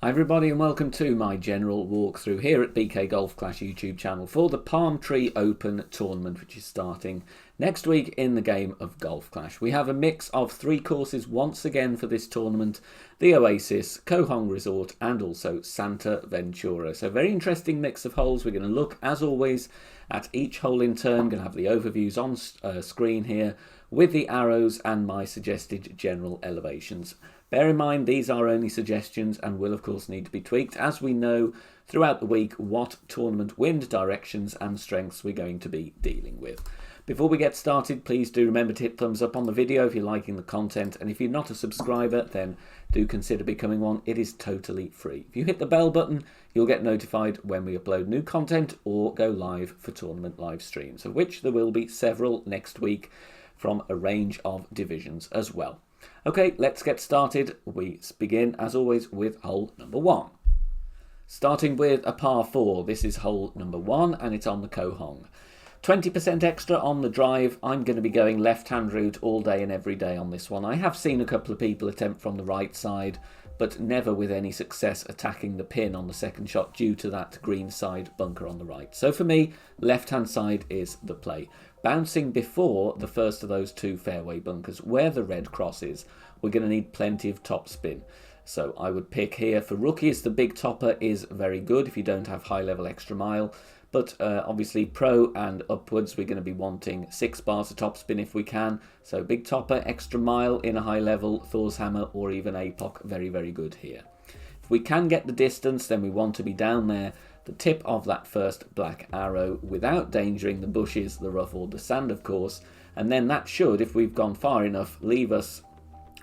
Hi everybody and welcome to my general walkthrough here at BK Golf Clash YouTube channel for the Palm Tree Open tournament, which is starting next week in the game of Golf Clash. We have a mix of three courses once again for this tournament: the Oasis, Koh Hong Resort and also Santa Ventura. So very interesting mix of holes. We're going to look as always at each hole in turn. Going to have the overviews on screen here with the arrows and my suggested general elevations. Bear in mind, these are only suggestions and will of course need to be tweaked as we know throughout the week what tournament wind directions and strengths we're going to be dealing with. Before we get started, please do remember to hit thumbs up on the video if you're liking the content, and if you're not a subscriber then do consider becoming one. It is totally free. If you hit the bell button, you'll get notified when we upload new content or go live for tournament live streams, of which there will be several next week from a range of divisions as well. Okay, let's get started. We begin, as always, with hole number one. Starting with a par 4, this is hole number 1, and it's on the Koh Hong. 20% extra on the drive. I'm going to be going left-hand route all day and every day on this one. I have seen a couple of people attempt from the right side, but never with any success attacking the pin on the second shot due to that green side bunker on the right. So for me, left-hand side is the play. Bouncing before the first of those two fairway bunkers, where the red cross is, we're going to need plenty of top spin. So I would pick here for rookies, the big topper is very good if you don't have high level extra mile. But obviously pro and upwards, we're going to be wanting 6 bars of top spin if we can. So big topper, extra mile in a high level, Thor's hammer or even APOC, very, very good here. If we can get the distance, then we want to be down there, the tip of that first black arrow, without endangering the bushes, the rough or the sand of course. And then that should, if we've gone far enough, leave us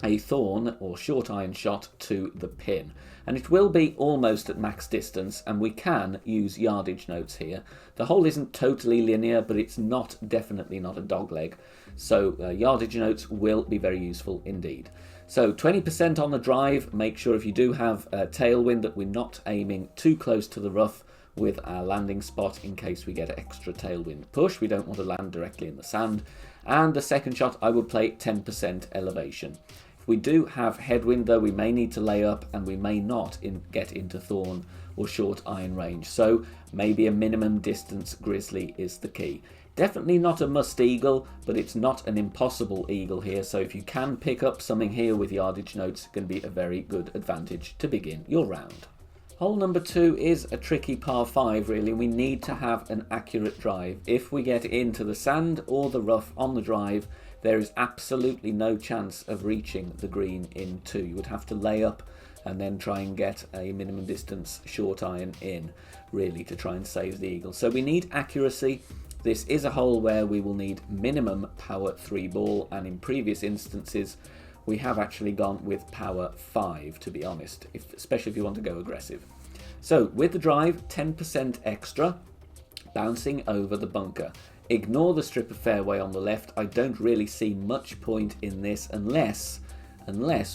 a thorn or short iron shot to the pin, and it will be almost at max distance, and we can use yardage notes here. The hole isn't totally linear, but it's definitely not a dog leg, so yardage notes will be very useful indeed. So 20% on the drive. Make sure if you do have a tailwind that we're not aiming too close to the rough with our landing spot in case we get extra tailwind push. We don't want to land directly in the sand. And the second shot I would play 10% elevation. If we do have headwind though, we may need to lay up and we may not get into thorn or short iron range. So maybe a minimum distance grizzly is the key. Definitely not a must eagle, but it's not an impossible eagle here. So if you can pick up something here with yardage notes, it can be a very good advantage to begin your round. Hole number 2 is a tricky par 5 really. We need to have an accurate drive. If we get into the sand or the rough on the drive, there is absolutely no chance of reaching the green in 2. You would have to lay up and then try and get a minimum distance short iron in, really, to try and save the eagle. So we need accuracy. This is a hole where we will need minimum power 3 ball, and in previous instances we have actually gone with power 5, to be honest, especially if you want to go aggressive. So with the drive, 10% extra, bouncing over the bunker. Ignore the strip of fairway on the left. I don't really see much point in this unless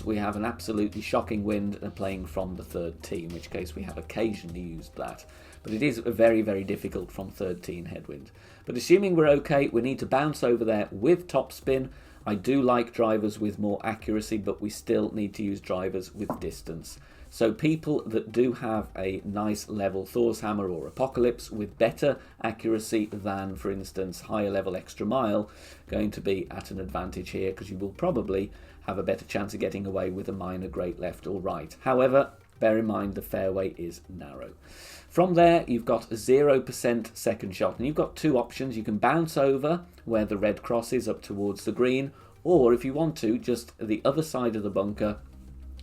we have an absolutely shocking wind and are playing from the third tee, in which case we have occasionally used that. But it is very, very difficult from third tee headwind. But assuming we're okay, we need to bounce over there with top spin. I do like drivers with more accuracy, but we still need to use drivers with distance. So people that do have a nice level Thor's hammer or Apocalypse with better accuracy than, for instance, higher level extra mile, going to be at an advantage here, because you will probably have a better chance of getting away with a minor great left or right. However, bear in mind the fairway is narrow. From there, you've got a 0% second shot, and you've got two options. You can bounce over where the red cross is up towards the green, or if you want to, just the other side of the bunker,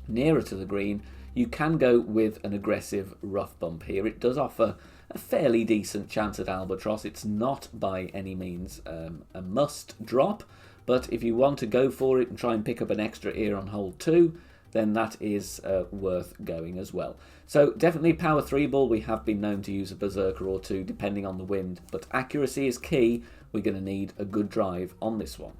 nearer to the green, you can go with an aggressive rough bump here. It does offer a fairly decent chance at albatross. It's not by any means a must drop, but if you want to go for it and try and pick up an extra ear on hole 2, then that is worth going as well. So definitely power 3 ball. We have been known to use a berserker or two depending on the wind, but accuracy is key. We're going to need a good drive on this one.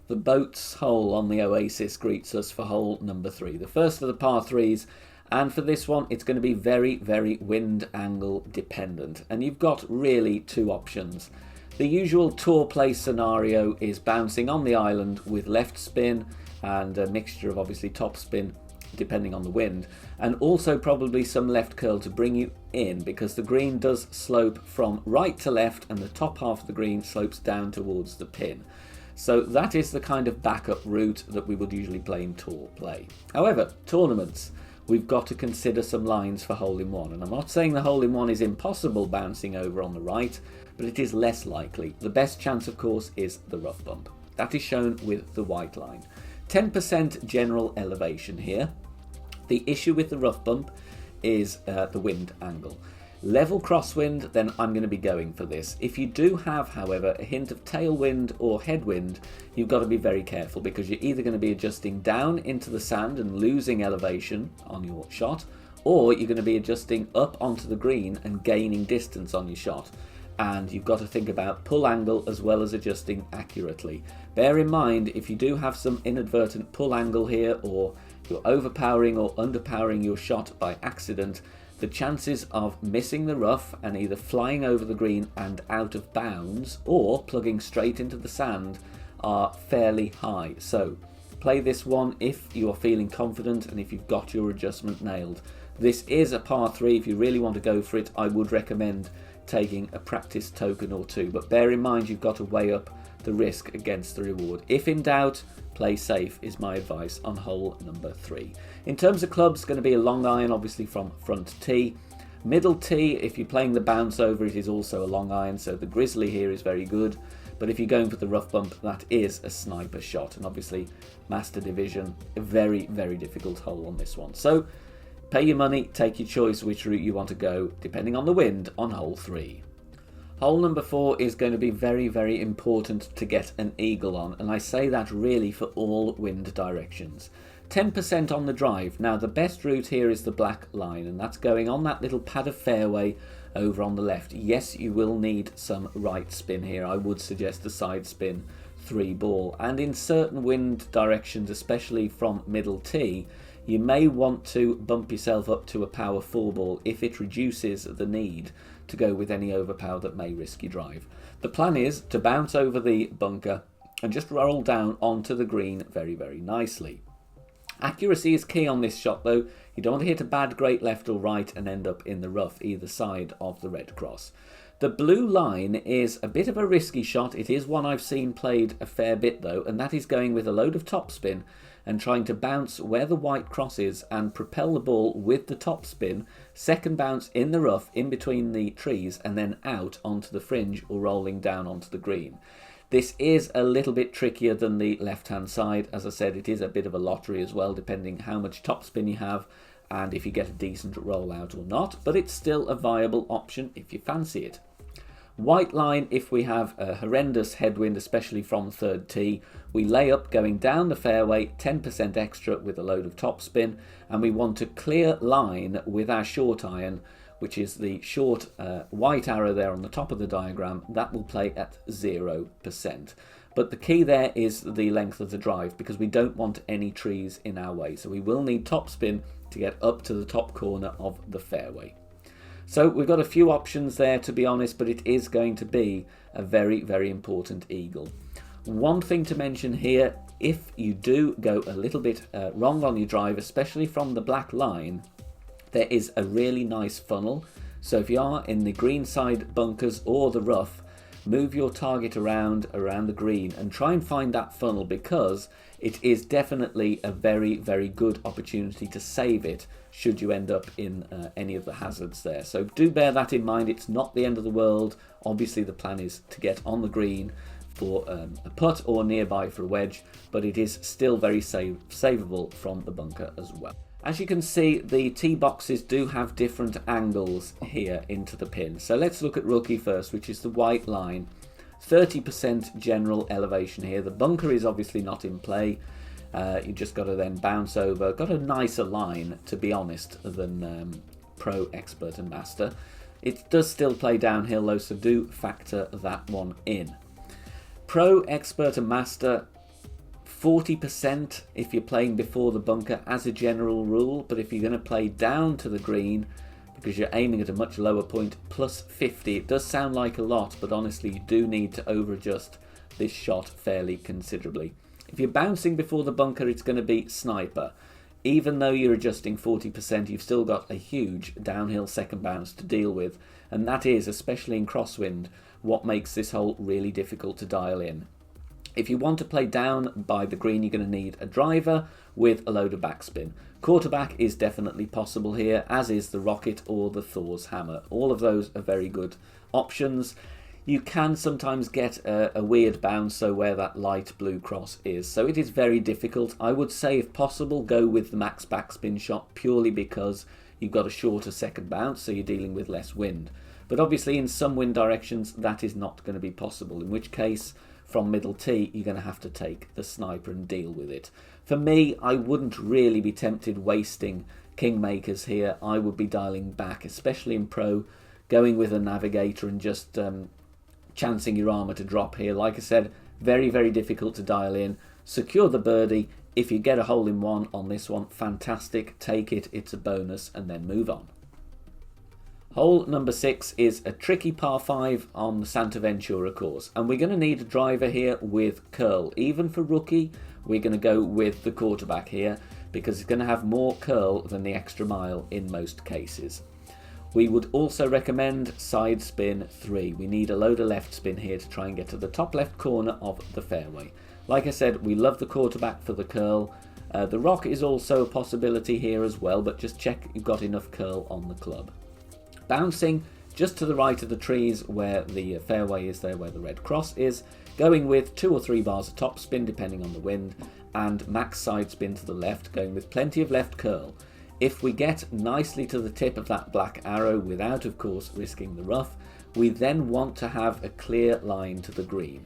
The boats hole on the Oasis greets us for hole number 3, the first of the par 3s, and for this one it's going to be very, very wind angle dependent, and you've got really two options. The usual tour play scenario is bouncing on the island with left spin and a mixture of obviously top spin depending on the wind, and also probably some left curl to bring you in, because the green does slope from right to left and the top half of the green slopes down towards the pin. So that is the kind of backup route that we would usually play in tour play. However, tournaments, we've got to consider some lines for hole-in-one, and I'm not saying the hole-in-one is impossible bouncing over on the right, but it is less likely. The best chance, of course, is the rough bump. That is shown with the white line. 10% general elevation here. The issue with the rough bump is the wind angle. Level crosswind, then I'm going to be going for this. If you do have, however, a hint of tailwind or headwind, you've got to be very careful, because you're either going to be adjusting down into the sand and losing elevation on your shot, or you're going to be adjusting up onto the green and gaining distance on your shot. And you've got to think about pull angle as well as adjusting accurately. Bear in mind, if you do have some inadvertent pull angle here, or you're overpowering or underpowering your shot by accident, the chances of missing the rough and either flying over the green and out of bounds or plugging straight into the sand are fairly high. So play this one if you are feeling confident and if you've got your adjustment nailed. This is a par 3. If you really want to go for it, I would recommend taking a practice token or two, but bear in mind you've got to weigh up the risk against the reward. If in doubt, play safe is my advice on hole number 3. In terms of clubs, going to be a long iron, obviously from front tee. Middle tee, if you're playing the bounce over, it is also a long iron, so the grizzly here is very good. But if you're going for the rough bump, that is a sniper shot, and obviously Master Division, a very, very difficult hole on this one. So pay your money, take your choice which route you want to go, depending on the wind on hole 3. Hole number 4 is going to be very, very important to get an eagle on, and I say that really for all wind directions. 10% on the drive. Now the best route here is the black line, and that's going on that little pad of fairway over on the left. Yes, you will need some right spin here. I would suggest a side spin 3 ball, and in certain wind directions, especially from middle tee, you may want to bump yourself up to a power 4 ball if it reduces the need to go with any overpower that may risk your drive. The plan is to bounce over the bunker and just roll down onto the green very, very nicely. Accuracy is key on this shot though. You don't want to hit a bad great left or right and end up in the rough either side of the red cross. The blue line is a bit of a risky shot. It is one I've seen played a fair bit though, and that is going with a load of topspin and trying to bounce where the white cross is and propel the ball with the topspin, second bounce in the rough in between the trees and then out onto the fringe or rolling down onto the green. This is a little bit trickier than the left-hand side. As I said, it is a bit of a lottery as well, depending how much topspin you have and if you get a decent rollout or not, but it's still a viable option if you fancy it. White line, if we have a horrendous headwind, especially from third tee, we lay up going down the fairway, 10% extra with a load of topspin, and we want to clear line with our short iron, which is the short white arrow there on the top of the diagram. That will play at 0%. But the key there is the length of the drive, because we don't want any trees in our way. So we will need topspin to get up to the top corner of the fairway. So we've got a few options there, to be honest, but it is going to be a very, very important eagle. One thing to mention here, if you do go a little bit wrong on your drive, especially from the black line, there is a really nice funnel. So if you are in the green side bunkers or the rough, move your target around the green and try and find that funnel, because it is definitely a very, very good opportunity to save it should you end up in any of the hazards there. So do bear that in mind. It's not the end of the world. Obviously the plan is to get on the green for a putt or nearby for a wedge, but it is still very savable from the bunker as well. As you can see, the tee boxes do have different angles here into the pin. So let's look at rookie first, which is the white line. 30% general elevation here. The bunker is obviously not in play. You just got to then bounce over. Got a nicer line, to be honest, than Pro, Expert and Master. It does still play downhill though, so do factor that one in. Pro, Expert and Master, 40% if you're playing before the bunker as a general rule, but if you're going to play down to the green because you're aiming at a much lower point, plus 50. It does sound like a lot, but honestly you do need to over adjust this shot fairly considerably. If you're bouncing before the bunker, it's going to be sniper. even though you're adjusting 40%, you've still got a huge downhill second bounce to deal with, and that is, especially in crosswind, what makes this hole really difficult to dial in. If you want to play down by the green, you're going to need a driver with a load of backspin. Quarterback is definitely possible here, as is the rocket or the Thor's hammer. All of those are very good options. You can sometimes get a weird bounce, so where that light blue cross is. So it is very difficult. I would say, if possible, go with the max backspin shot, purely because you've got a shorter second bounce, so you're dealing with less wind. But obviously in some wind directions that is not going to be possible, in which case from middle tee you're going to have to take the sniper and deal with it. For me, I wouldn't really be tempted wasting kingmakers here. I would be dialing back, especially in pro, going with a navigator and just chancing your armour to drop here. Like I said, very, very difficult to dial in. Secure the birdie. If you get a hole in one on this one, fantastic, take it, it's a bonus, and then move on. Hole number 6 is a tricky par 5 on the Santa Ventura course, and we're going to need a driver here with curl. Even for rookie, we're going to go with the quarterback here, because it's going to have more curl than the extra mile in most cases. We would also recommend side spin 3. We need a load of left spin here to try and get to the top left corner of the fairway. Like I said, we love the quarterback for the curl. The rock is also a possibility here as well, but just check you've got enough curl on the club. Bouncing just to the right of the trees where the fairway is there, where the red cross is, going with 2 or 3 bars of topspin depending on the wind, and max side spin to the left, going with plenty of left curl. If we get nicely to the tip of that black arrow without, of course, risking the rough, we then want to have a clear line to the green.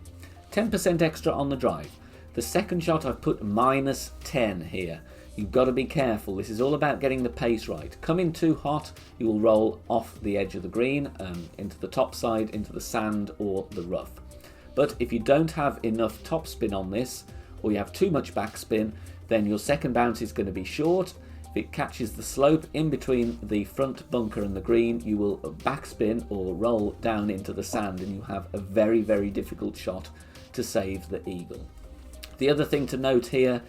10% extra on the drive. The second shot I've put -10 here. You've got to be careful. This is all about getting the pace right. Coming too hot, you will roll off the edge of the green, into the top side, into the sand or the rough. But if you don't have enough topspin on this, or you have too much backspin, then your second bounce is going to be short. If it catches the slope in between the front bunker and the green, you will backspin or roll down into the sand, and you have a very, very difficult shot to save the eagle. The other thing to note here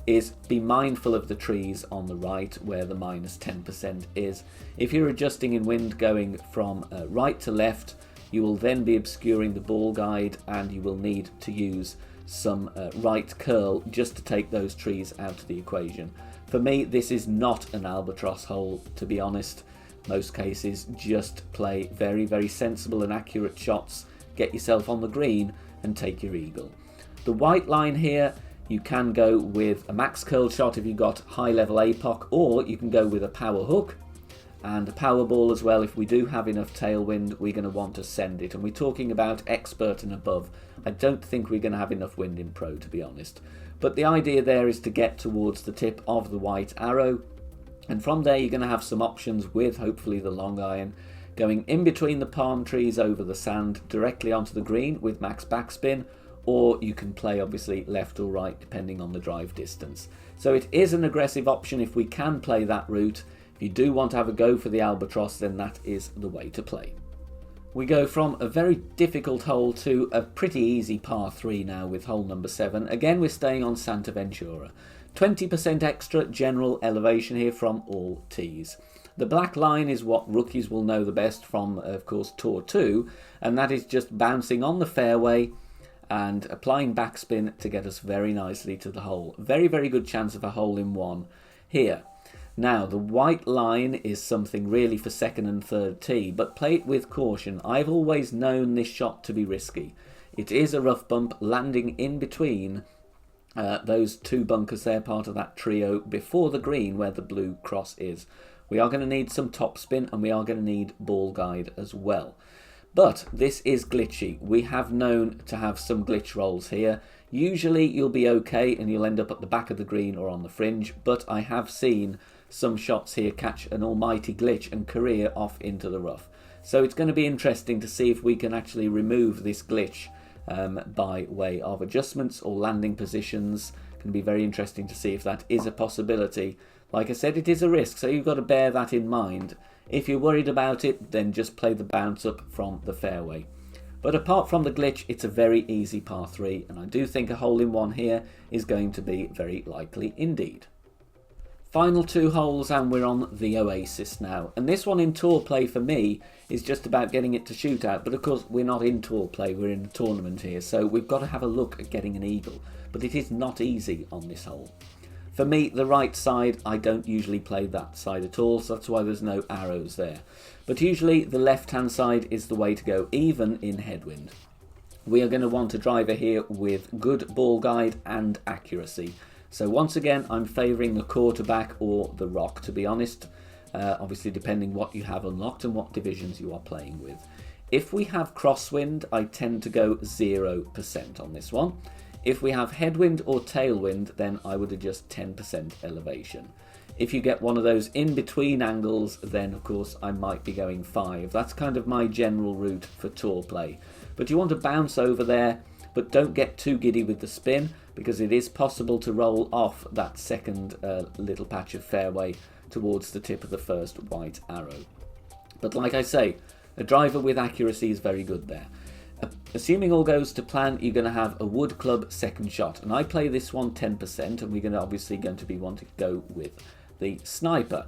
is be mindful of the trees on the right where the -10% is. If you're adjusting in wind going from right to left, you will then be obscuring the ball guide, and you will need to use some right curl just to take those trees out of the equation. For me, this is not an albatross hole, to be honest. Most cases, just play very, very sensible and accurate shots, get yourself on the green and take your eagle. The white line here, you can go with a max curl shot if you've got high level APOC, or you can go with a power hook and a power ball as well. If we do have enough tailwind, we're going to want to send it, and we're talking about expert and above. I don't think we're going to have enough wind in pro, to be honest, but the idea there is to get towards the tip of the white arrow, and from there you're going to have some options with hopefully the long iron, going in between the palm trees over the sand directly onto the green with max backspin, or you can play obviously left or right depending on the drive distance. So it is an aggressive option if we can play that route. If you do want to have a go for the albatross, then that is the way to play. We go from a very difficult hole to a pretty easy par 3 now with hole number 7. Again, we're staying on Santa Ventura. 20% extra general elevation here from all tees. The black line is what rookies will know the best from, of course, Tour 2, and that is just bouncing on the fairway and applying backspin to get us very nicely to the hole. Very, very good chance of a hole in one here. Now, the white line is something really for second and third tee, but play it with caution. I've always known this shot to be risky. It is a rough bump landing in between those 2 bunkers there, part of that trio before the green where the blue cross is. We are going to need some topspin, and we are going to need ball guide as well. But this is glitchy. We have known to have some glitch rolls here. Usually you'll be okay and you'll end up at the back of the green or on the fringe, but I have seen some shots here catch an almighty glitch and career off into the rough. So it's going to be interesting to see if we can actually remove this glitch by way of adjustments or landing positions. It's going to be very interesting to see if that is a possibility. Like I said, it is a risk, so you've got to bear that in mind. If you're worried about it, then just play the bounce up from the fairway. But apart from the glitch, it's a very easy par 3, and I do think a hole in one here is going to be very likely indeed. Final 2 holes and we're on the Oasis now. And this one in tour play for me is just about getting it to shoot out. But of course we're not in tour play, we're in a tournament here. So we've got to have a look at getting an eagle. But it is not easy on this hole. For me, the right side, I don't usually play that side at all. So that's why there's no arrows there. But usually the left-hand side is the way to go, even in headwind. We are going to want a driver here with good ball guide and accuracy. So once again, I'm favouring the quarterback or the rock, to be honest. Obviously, depending what you have unlocked and what divisions you are playing with. If we have crosswind, I tend to go 0% on this one. If we have headwind or tailwind, then I would adjust 10% elevation. If you get one of those in-between angles, then of course I might be going 5. That's kind of my general route for tour play. But you want to bounce over there, but don't get too giddy with the spin, because it is possible to roll off that second little patch of fairway towards the tip of the first white arrow. But like I say, a driver with accuracy is very good there. Assuming all goes to plan, you're going to have a wood club second shot. And I play this one 10%, and we're obviously going to be wanting to go with the sniper.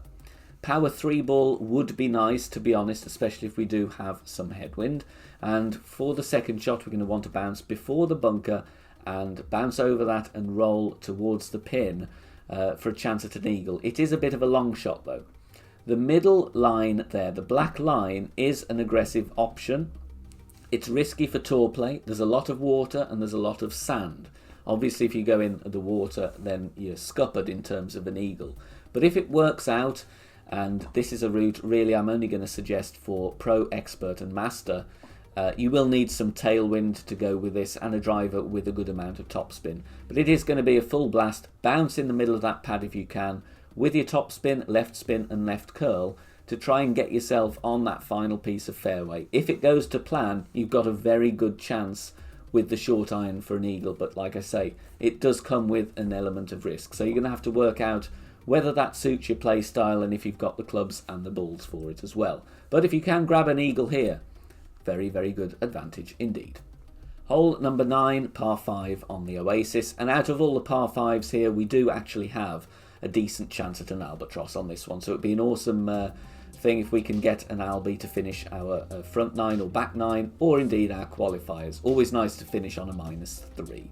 Power 3 ball would be nice, to be honest, especially if we do have some headwind. And for the second shot, we're going to want to bounce before the bunker and bounce over that and roll towards the pin for a chance at an eagle. It is a bit of a long shot though. The middle line there, the black line, is an aggressive option. It's risky for tour play. There's a lot of water and there's a lot of sand. Obviously, if you go in the water, then you're scuppered in terms of an eagle. But if it works out, and this is a route really I'm only going to suggest for pro, expert and master, you will need some tailwind to go with this and a driver with a good amount of topspin. But it is going to be a full blast. Bounce in the middle of that pad if you can, with your topspin, left spin and left curl, to try and get yourself on that final piece of fairway. If it goes to plan, you've got a very good chance with the short iron for an eagle. But like I say, it does come with an element of risk. So you're going to have to work out whether that suits your play style and if you've got the clubs and the balls for it as well. But if you can grab an eagle here, very, very good advantage indeed. Hole number 9, par 5 on the Oasis. And out of all the par 5s here, we do actually have a decent chance at an albatross on this one. So it'd be an awesome thing if we can get an Albie to finish our front 9 or back 9, or indeed our qualifiers. Always nice to finish on a -3.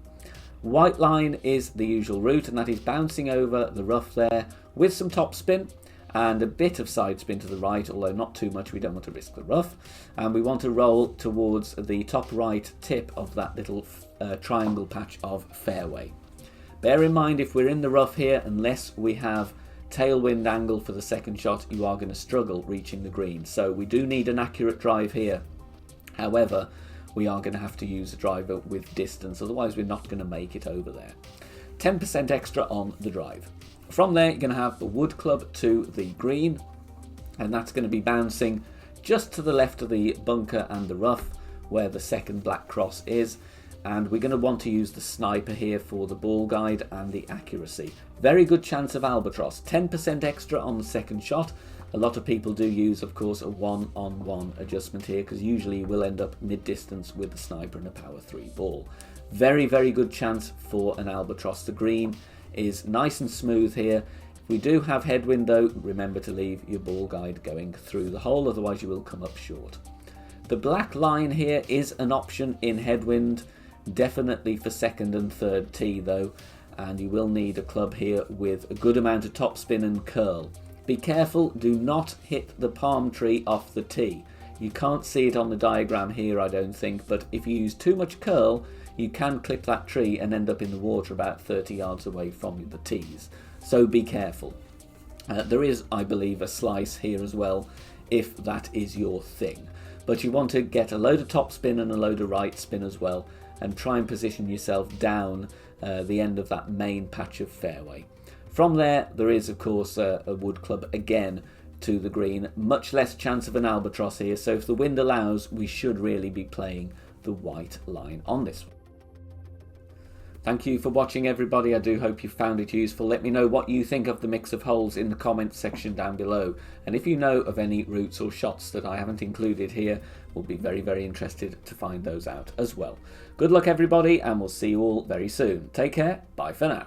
White line is the usual route, and that is bouncing over the rough there with some topspin and a bit of side spin to the right, although not too much. We don't want to risk the rough, and we want to roll towards the top right tip of that little triangle patch of fairway. Bear in mind, if we're in the rough here, unless we have tailwind angle for the second shot, you are going to struggle reaching the green. So we do need an accurate drive here. However, we are going to have to use a driver with distance, otherwise we're not going to make it over there. 10% extra on the drive. From there, you're going to have the wood club to the green, and that's going to be bouncing just to the left of the bunker and the rough, where the second black cross is. And we're going to want to use the sniper here for the ball guide and the accuracy. Very good chance of albatross. 10% extra on the second shot. A lot of people do use, of course, a 1-on-1 adjustment here, because usually you will end up mid-distance with the sniper and a power 3 ball. Very, very good chance for an albatross. The green is nice and smooth here. If we do have headwind though, remember to leave your ball guide going through the hole, otherwise you will come up short. The black line here is an option in headwind, definitely for second and third tee though, and you will need a club here with a good amount of topspin and curl. Be careful, do not hit the palm tree off the tee. You can't see it on the diagram here, I don't think, but if you use too much curl, you can clip that tree and end up in the water about 30 yards away from the tees. So be careful. There is, I believe, a slice here as well, if that is your thing. But you want to get a load of topspin and a load of right spin as well, and try and position yourself down the end of that main patch of fairway. From there is of course a wood club again to the green. Much less chance of an albatross here, so if the wind allows, we should really be playing the white line on this one. Thank you for watching everybody. I do hope you found it useful. Let me know what you think of the mix of holes in the comments section down below. And if you know of any routes or shots that I haven't included here, we'll be very, very interested to find those out as well. Good luck everybody, and we'll see you all very soon. Take care. Bye for now.